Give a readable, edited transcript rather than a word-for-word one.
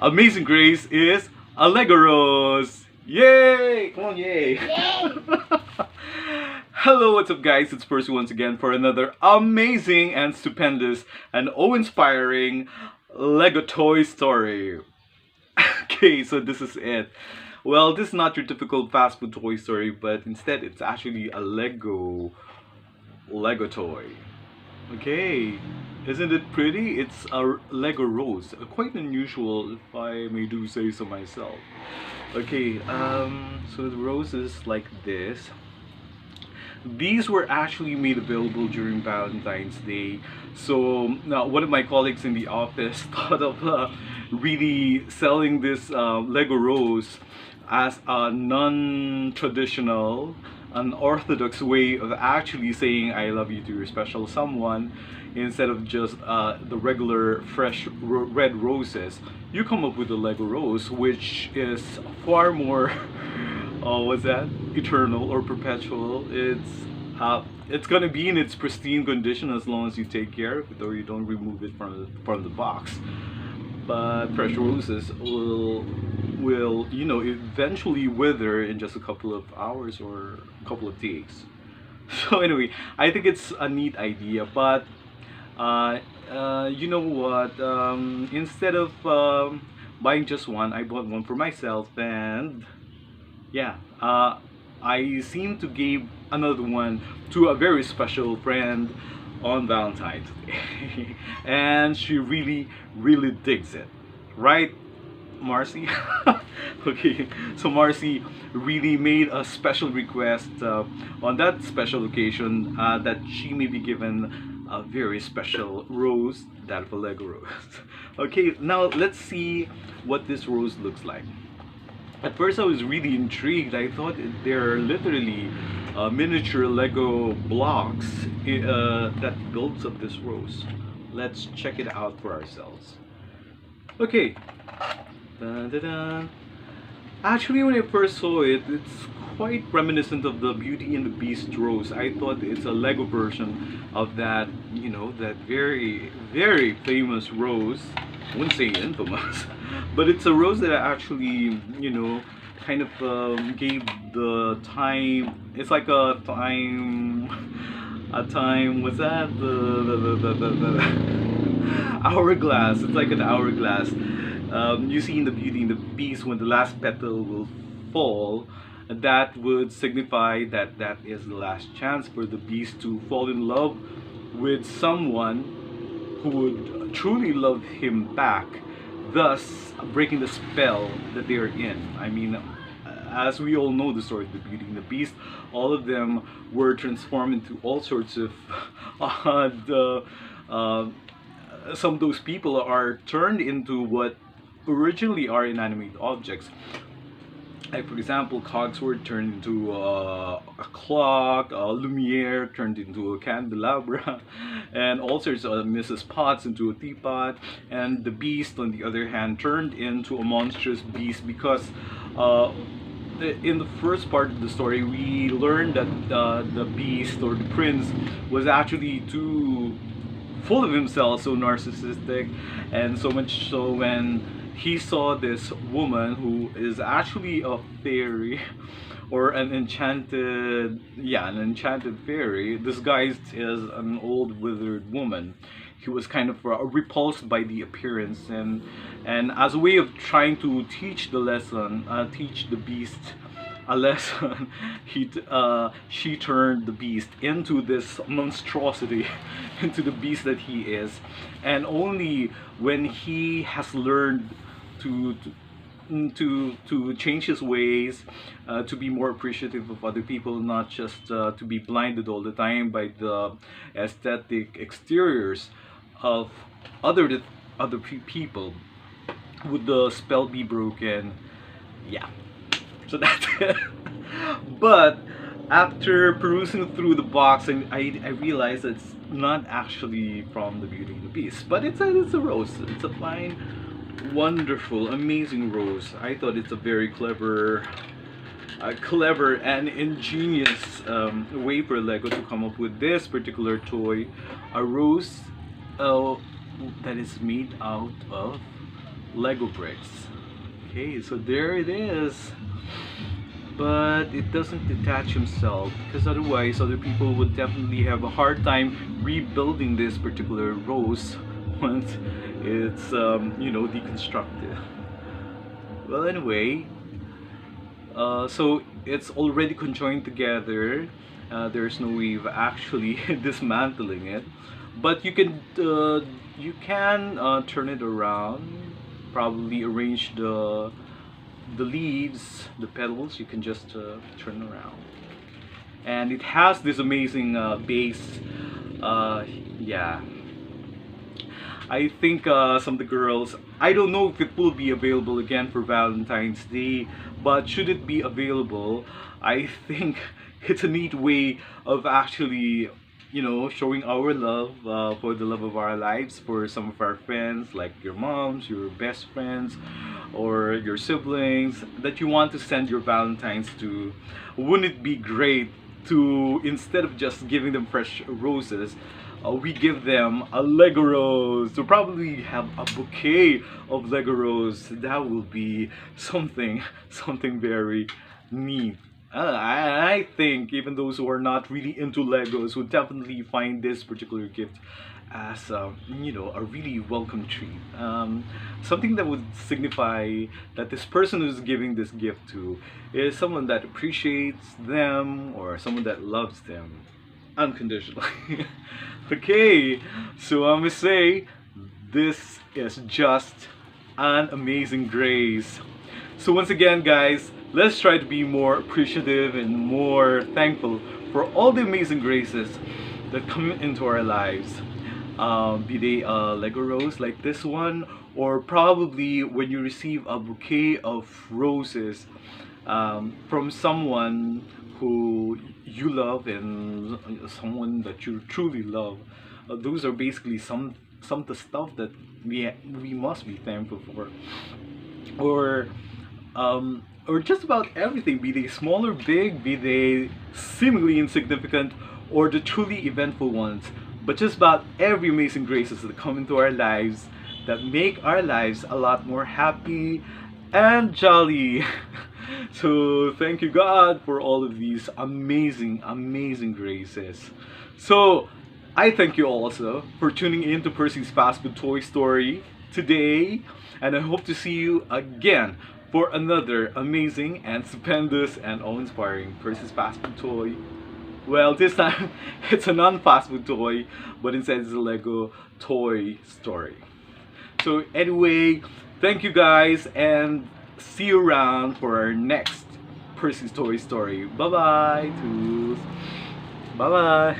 Amazing Grace is a Lego Rose. Yay! Come on, yay! Yay! Hello, what's up guys? It's Percy once again for another amazing and stupendous and awe-inspiring Lego toy story. Okay, so this is it. Well, this is not your typical fast food toy story, but instead it's actually a Lego toy. Okay, isn't it pretty? It's a Lego rose, quite unusual if I may do say so myself. Okay, so the rose is like this. These were actually made available during Valentine's Day. So now one of my colleagues in the office thought of really selling this Lego rose as a non-traditional, unorthodox way of actually saying I love you to your special someone, instead of just the regular fresh red roses. You come up with a Lego rose, which is far more what's that, eternal or perpetual. It's gonna be in its pristine condition as long as you take care of it or you don't remove it from the box. But fresh roses will you know, eventually wither in just a couple of hours or a couple of days. So anyway, I think it's a neat idea, but you know what, instead of buying just one, I bought one for myself, and yeah, I seem to give another one to a very special friend on Valentine's Day. And she really digs it, right, Marcy? Okay, so Marcy really made a special request on that special occasion that she may be given a very special rose, that of a Lego rose. Okay, now let's see what this rose looks like. At first I was really intrigued. I thought they're literally miniature Lego blocks that builds up this rose. Let's check it out for ourselves. Okay. Dun, dun, dun. Actually, when I first saw it, it's quite reminiscent of the Beauty and the Beast rose. I thought it's a Lego version of that, you know, that very famous rose. I wouldn't say infamous, but it's a rose that actually, you know, kind of gave the time. It's like a time. What's that? The hourglass. It's like an hourglass. You see in the Beauty and the Beast, when the last petal will fall, that would signify that that is the last chance for the Beast to fall in love with someone who would truly love him back, thus breaking the spell that they are in. I mean, as we all know the story of the Beauty and the Beast, all of them were transformed into all sorts of odd, some of those people are turned into what originally are inanimate objects. Like for example, Cogsworth turned into a clock, Lumiere turned into a candelabra, and all sorts of Mrs. Potts into a teapot, and the Beast on the other hand turned into a monstrous beast because in the first part of the story we learned that the Beast or the Prince was actually too full of himself, so narcissistic, and so much so when he saw this woman who is actually a fairy or an enchanted fairy disguised as an old withered woman. He was kind of repulsed by the appearance, and as a way of trying to teach teach the Beast a lesson, she turned the Beast into this monstrosity, into the beast that he is. And only when he has learned to change his ways, to be more appreciative of other people, not just to be blinded all the time by the aesthetic exteriors of other people, would the spell be broken. Yeah, so that's it. But after perusing through the box, and I realized it's not actually from the Beauty and the Beast, but it's a rose. It's a fine, wonderful, amazing rose. I thought it's a very clever and ingenious way for Lego to come up with this particular toy, a rose that is made out of Lego bricks. Okay, so there it is. But it doesn't detach himself, because otherwise other people would definitely have a hard time rebuilding this particular rose once it's deconstructed. Well, anyway, so it's already conjoined together. There's no way of actually dismantling it, but you can turn it around. Probably arrange the leaves, the petals. You can just turn around, and it has this amazing base. Yeah, I think some of the girls, I don't know if it will be available again for Valentine's Day, but should it be available, I think it's a neat way of actually, showing our love for the love of our lives for some of our friends, like your moms, your best friends, or your siblings that you want to send your Valentines to. Wouldn't it be great to, instead of just giving them fresh roses, we give them a Lego rose. So probably have a bouquet of Lego rose. That will be something very neat. I think even those who are not really into Legos would definitely find this particular gift as a really welcome treat. Something that would signify that this person who's giving this gift to is someone that appreciates them or someone that loves them unconditionally. Okay, so I'm gonna say this is just an amazing grace. So once again, guys, let's try to be more appreciative and more thankful for all the amazing graces that come into our lives. Be they a Lego rose like this one, or probably when you receive a bouquet of roses from someone who you love and someone that you truly love. Those are basically some of the stuff that we must be thankful for. Or or just about everything, be they small or big, be they seemingly insignificant or the truly eventful ones, but just about every amazing graces that come into our lives that make our lives a lot more happy and jolly. So thank you God for all of these amazing graces. So I thank you also for tuning in to Percy's Fast Food Toy Story today, and I hope to see you again for another amazing and stupendous and awe-inspiring Percy's Fast Food Toy. Well, this time it's a non-fast food toy, but instead it's a Lego toy story. So anyway, thank you guys, and see you around for our next Percy's Toy Story. Bye bye. Bye bye.